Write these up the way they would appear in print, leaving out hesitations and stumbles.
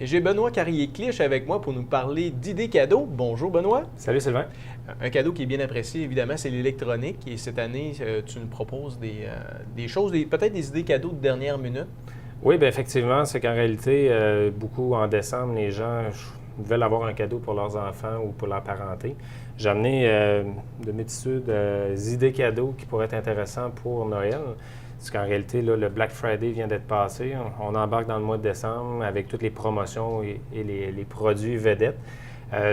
Et j'ai Benoît Carrier-Clich avec moi pour nous parler d'idées cadeaux. Bonjour Benoît. Salut Sylvain. Un cadeau qui est bien apprécié, évidemment, c'est l'électronique. Et cette année, tu nous proposes des choses, peut-être des idées cadeaux de dernière minute. Oui, bien effectivement, c'est qu'en réalité, beaucoup en décembre, les gens veulent avoir un cadeau pour leurs enfants ou pour leur parenté. J'ai amené de multitudes idées cadeaux qui pourraient être intéressants pour Noël. Parce qu'en réalité, là, le Black Friday vient d'être passé. On embarque dans le mois de décembre avec toutes les promotions et les produits vedettes.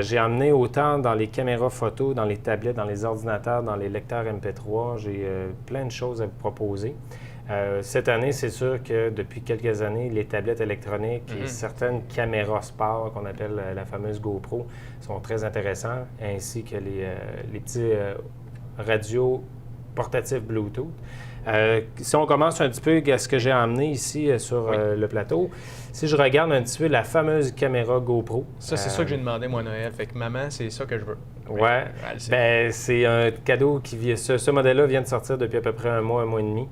J'ai amené autant dans les caméras photo, dans les tablettes, dans les ordinateurs, dans les lecteurs MP3. J'ai plein de choses à vous proposer. Cette année, c'est sûr que depuis quelques années, les tablettes électroniques et certaines caméras sport qu'on appelle la fameuse GoPro sont très intéressants, ainsi que les petits radios portatifs Bluetooth. Si on commence un petit peu à ce que j'ai amené ici sur le plateau, si je regarde un petit peu la fameuse caméra GoPro. Ça, c'est ça que j'ai demandé, moi, à Noël. Fait que maman, c'est ça que je veux. Ouais, c'est un cadeau qui vient. Ce modèle-là vient de sortir depuis à peu près un mois et demi.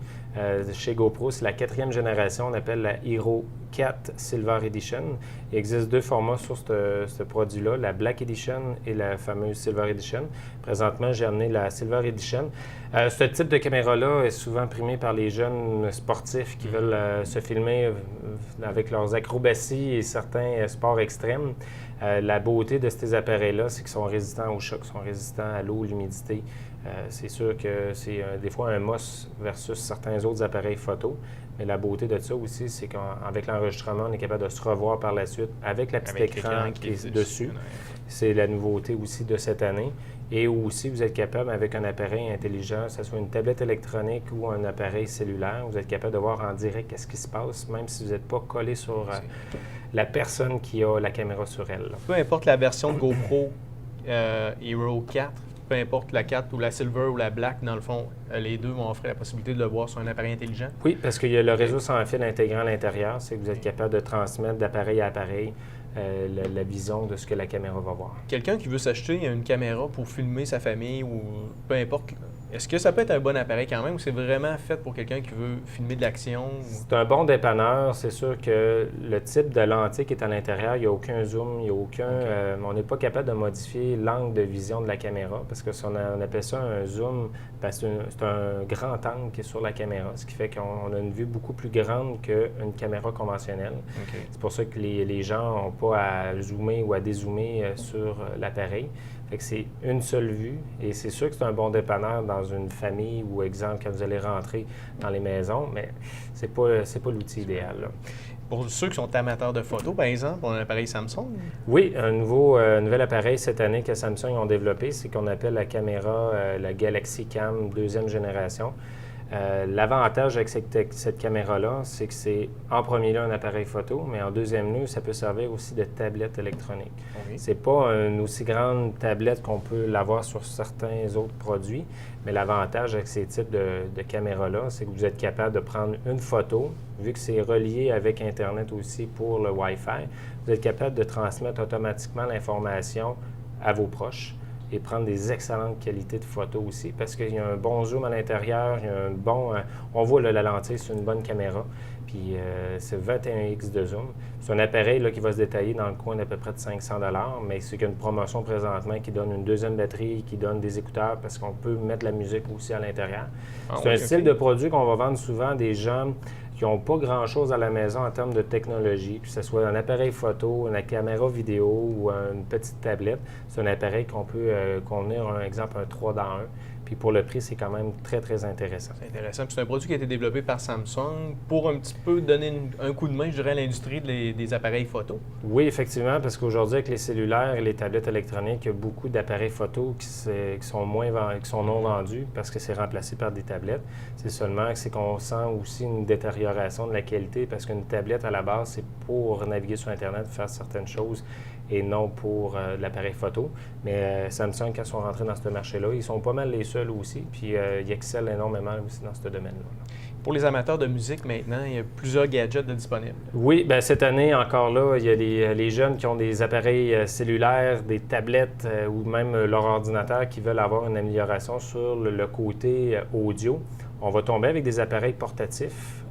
Chez GoPro, c'est la 4e génération, on appelle la Hero 4 Silver Edition. Il existe deux formats sur ce produit-là, la Black Edition et la fameuse Silver Edition. Présentement, j'ai amené la Silver Edition. Ce type de caméra-là est souvent primé par les jeunes sportifs qui veulent se filmer avec leurs acrobaties et certains sports extrêmes. La beauté de ces appareils-là, c'est qu'ils sont résistants au choc, sont résistants à l'eau, l'humidité. C'est sûr que c'est des fois un must versus certains autres appareils photo. Mais la beauté de ça aussi, c'est qu'avec l'enregistrement, on est capable de se revoir par la suite avec la petite écran qui est dessus. C'est la nouveauté aussi de cette année. Et aussi, vous êtes capable, avec un appareil intelligent, que ce soit une tablette électronique ou un appareil cellulaire, vous êtes capable de voir en direct ce qui se passe, même si vous n'êtes pas collé sur la personne qui a la caméra sur elle. Là. Peu importe la version de GoPro Hero 4, peu importe la 4 ou la Silver ou la Black, dans le fond, les deux vont offrir la possibilité de le voir sur un appareil intelligent? Oui, parce qu'il y a le réseau sans fil intégrant à l'intérieur, c'est que vous êtes capable de transmettre d'appareil à appareil la vision de ce que la caméra va voir. Quelqu'un qui veut s'acheter une caméra pour filmer sa famille ou peu importe, est-ce que ça peut être un bon appareil quand même ou c'est vraiment fait pour quelqu'un qui veut filmer de l'action? C'est un bon dépanneur. C'est sûr que le type de lentille qui est à l'intérieur, il n'y a aucun zoom, il n'y a aucun... on n'est pas capable de modifier l'angle de vision de la caméra parce que si on appelle ça un zoom, c'est un grand angle qui est sur la caméra, ce qui fait qu'on a une vue beaucoup plus grande qu'une caméra conventionnelle. C'est pour ça que les gens n'ont pas à zoomer ou à dézoomer sur l'appareil. Fait que c'est une seule vue et c'est sûr que c'est un bon dépanneur dans une famille ou, exemple, quand vous allez rentrer dans les maisons, mais c'est pas l'outil idéal. Là. Pour ceux qui sont amateurs de photos, par exemple, on a un appareil Samsung? Oui, un nouvel appareil cette année que Samsung ont développé, c'est qu'on appelle la caméra la Galaxy Cam 2e génération. L'avantage avec cette caméra-là, c'est que c'est en premier lieu un appareil photo, mais en deuxième lieu, ça peut servir aussi de tablette électronique. C'est pas une aussi grande tablette qu'on peut l'avoir sur certains autres produits, mais l'avantage avec ces types de caméras-là, c'est que vous êtes capable de prendre une photo, vu que c'est relié avec Internet aussi pour le Wi-Fi, vous êtes capable de transmettre automatiquement l'information à vos proches et prendre des excellentes qualités de photos aussi parce qu'il y a un bon zoom à l'intérieur, il y a un bon... on voit là, la lentille sur une bonne caméra, puis c'est 21x de zoom. C'est un appareil là, qui va se détailler dans le coin d'à peu près de 500 $, mais c'est qu'il y a une promotion présentement qui donne une deuxième batterie, qui donne des écouteurs parce qu'on peut mettre la musique aussi à l'intérieur. C'est un style de produit qu'on va vendre souvent à des gens qui n'ont pas grand-chose à la maison en termes de technologie, que ce soit un appareil photo, une caméra vidéo ou une petite tablette. C'est un appareil qu'on peut contenir, un exemple, un 3 dans 1. Puis pour le prix, c'est quand même très, très intéressant. C'est intéressant. Puis c'est un produit qui a été développé par Samsung pour un petit peu donner un coup de main, je dirais, à l'industrie des appareils photo. Oui, effectivement, parce qu'aujourd'hui, avec les cellulaires et les tablettes électroniques, il y a beaucoup d'appareils photo qui sont non vendus parce que c'est remplacé par des tablettes. C'est seulement que qu'on sent aussi une détérioration de la qualité parce qu'une tablette, à la base, c'est pour naviguer sur Internet, faire certaines choses et non pour l'appareil photo. Mais Samsung, quand ils sont rentrés dans ce marché-là, ils sont pas mal les seuls aussi, puis ils excellent énormément aussi dans ce domaine-là. Pour les amateurs de musique, maintenant, il y a plusieurs gadgets disponibles. Oui, bien cette année, encore là, il y a les jeunes qui ont des appareils cellulaires, des tablettes ou même leur ordinateur qui veulent avoir une amélioration sur le côté audio. On va tomber avec des appareils portatifs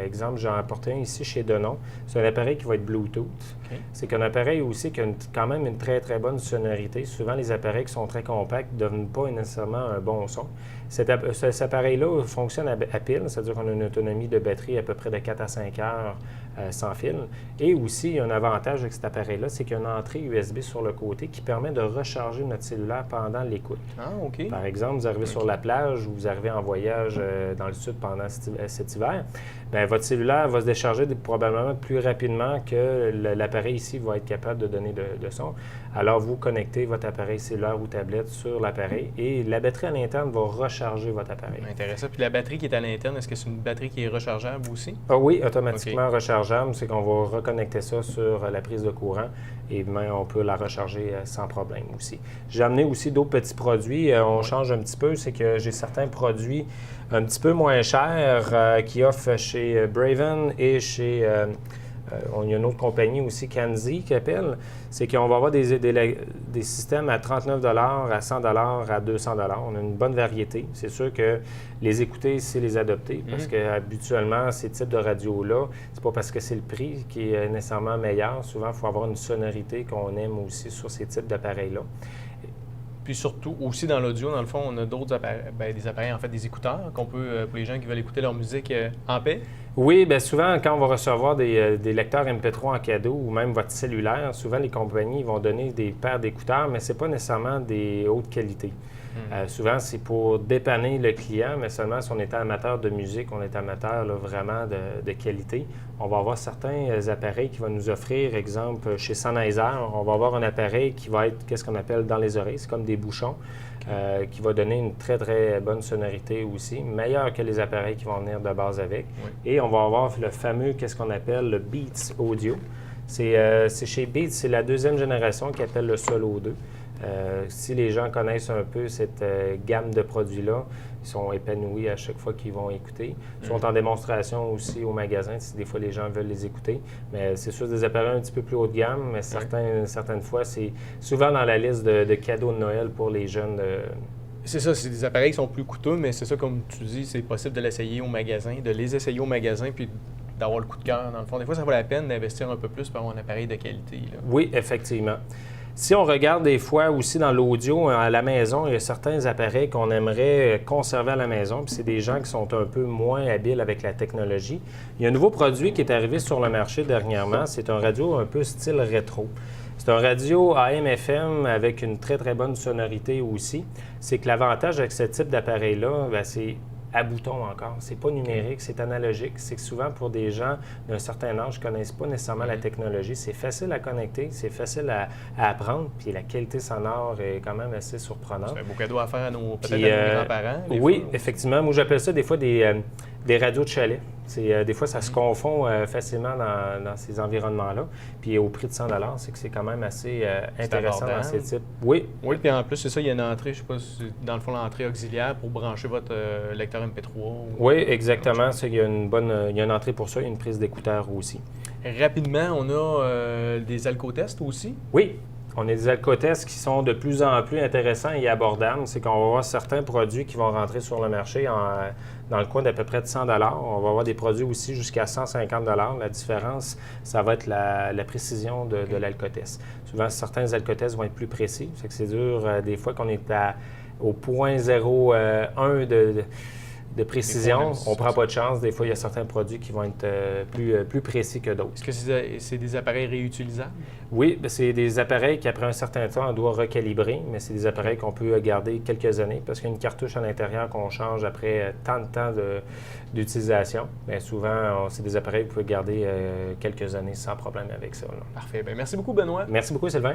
Exemple, j'en ai apporté un ici chez Denon. C'est un appareil qui va être Bluetooth. OK. C'est qu'un appareil aussi qui a quand même une très, très bonne sonorité. Souvent, les appareils qui sont très compacts ne donnent pas nécessairement un bon son. Cet appareil-là fonctionne à pile, c'est-à-dire qu'on a une autonomie de batterie à peu près de 4 à 5 heures sans fil. Et aussi, il y a un avantage avec cet appareil-là, c'est qu'il y a une entrée USB sur le côté qui permet de recharger notre cellulaire pendant l'écoute. Ah, OK. Par exemple, vous arrivez sur la plage ou vous arrivez en voyage dans le sud pendant cet hiver, bien, votre cellulaire va se décharger probablement plus rapidement que l'appareil ici va être capable de donner de son. Alors, vous connectez votre appareil cellulaire ou tablette sur l'appareil et la batterie à l'interne va recharger votre appareil. Intéressant. Puis la batterie qui est à l'interne, est-ce que c'est une batterie qui est rechargeable aussi? Ah oui, automatiquement rechargeable. C'est qu'on va reconnecter ça sur la prise de courant et bien, on peut la recharger sans problème aussi. J'ai amené aussi d'autres petits produits. On change un petit peu. C'est que j'ai certains produits un petit peu moins chers qui offrent chez Braven et chez... il y a une autre compagnie aussi, Kanzi, qui appelle. C'est qu'on va avoir des systèmes à 39 à 100 à 200 On a une bonne variété. C'est sûr que les écouter, c'est les adopter parce qu'habituellement, ces types de radios-là, c'est pas parce que c'est le prix qui est nécessairement meilleur. Souvent, il faut avoir une sonorité qu'on aime aussi sur ces types d'appareils-là. Puis surtout, aussi dans l'audio, dans le fond, on a d'autres appareils, des appareils, en fait, des écouteurs qu'on peut, pour les gens qui veulent écouter leur musique en paix. Oui, bien souvent, quand on va recevoir des lecteurs MP3 en cadeau ou même votre cellulaire, souvent les compagnies vont donner des paires d'écouteurs, mais ce n'est pas nécessairement des hautes qualités. Souvent, c'est pour dépanner le client, mais seulement si on est amateur de musique, on est amateur là, vraiment de qualité. On va avoir certains appareils qui vont nous offrir, exemple, chez Sennheiser, on va avoir un appareil qui va être, qu'est-ce qu'on appelle dans les oreilles, c'est comme des bouchons, qui va donner une très, très bonne sonorité aussi, meilleure que les appareils qui vont venir de base avec. Oui. Et on va avoir le fameux, qu'est-ce qu'on appelle le Beats Audio. C'est chez Beats, c'est la deuxième génération qui appelle le Solo 2. Si les gens connaissent un peu cette gamme de produits-là, ils sont épanouis à chaque fois qu'ils vont écouter. Ils sont en démonstration aussi au magasin, si des fois les gens veulent les écouter. Mais c'est sûr des appareils un petit peu plus haut de gamme, mais certaines fois, c'est souvent dans la liste de cadeaux de Noël pour les jeunes. C'est ça, c'est des appareils qui sont plus coûteux, mais c'est ça, comme tu dis, c'est possible de l'essayer au magasin, de les essayer au magasin, puis d'avoir le coup de cœur. Dans le fond, des fois, ça vaut la peine d'investir un peu plus pour avoir un appareil de qualité. Là. Oui, effectivement. Si on regarde des fois aussi dans l'audio à la maison, il y a certains appareils qu'on aimerait conserver à la maison, puis c'est des gens qui sont un peu moins habiles avec la technologie. Il y a un nouveau produit qui est arrivé sur le marché dernièrement, c'est un radio un peu style rétro. C'est un radio AM/FM avec une très, très bonne sonorité aussi. C'est que l'avantage avec ce type d'appareil-là, bien, c'est à bouton encore. C'est pas numérique, c'est analogique. C'est que souvent, pour des gens d'un certain âge, ne connaissent pas nécessairement la technologie. C'est facile à connecter, c'est facile à apprendre, puis la qualité sonore est quand même assez surprenante. C'est un beau cadeau à faire à nos grands-parents. Oui, effectivement. Moi, j'appelle ça des fois des radios de chalet. Des fois, ça se confond facilement dans ces environnements-là. Puis au prix de 100 c'est que c'est quand même assez intéressant dans ces types. Oui. Oui, puis en plus, c'est ça, il y a une entrée, je ne sais pas si dans le fond, l'entrée auxiliaire pour brancher votre lecteur MP3. Oui, exactement. Il y a une entrée pour ça, il y a une prise d'écouteur aussi. Rapidement, on a des alcotests aussi. Oui. On a des alcotests qui sont de plus en plus intéressants et abordables. C'est qu'on va avoir certains produits qui vont rentrer sur le marché dans le coin d'à peu près de 100 On va avoir des produits aussi jusqu'à 150 La différence, ça va être la précision de l'alcotest. Souvent, certains alcotests vont être plus précis. C'est dur des fois qu'on est au 0.01 de précision, on ne prend pas de chance. Des fois, il y a certains produits qui vont être plus précis que d'autres. Est-ce que c'est des appareils réutilisables? Oui, c'est des appareils qu'après un certain temps, on doit recalibrer, mais c'est des appareils qu'on peut garder quelques années parce qu'il y a une cartouche à l'intérieur qu'on change après tant de temps d'utilisation. Bien, souvent, c'est des appareils que vous pouvez garder quelques années sans problème avec ça. Là. Parfait. Bien, merci beaucoup, Benoît. Merci beaucoup, Sylvain.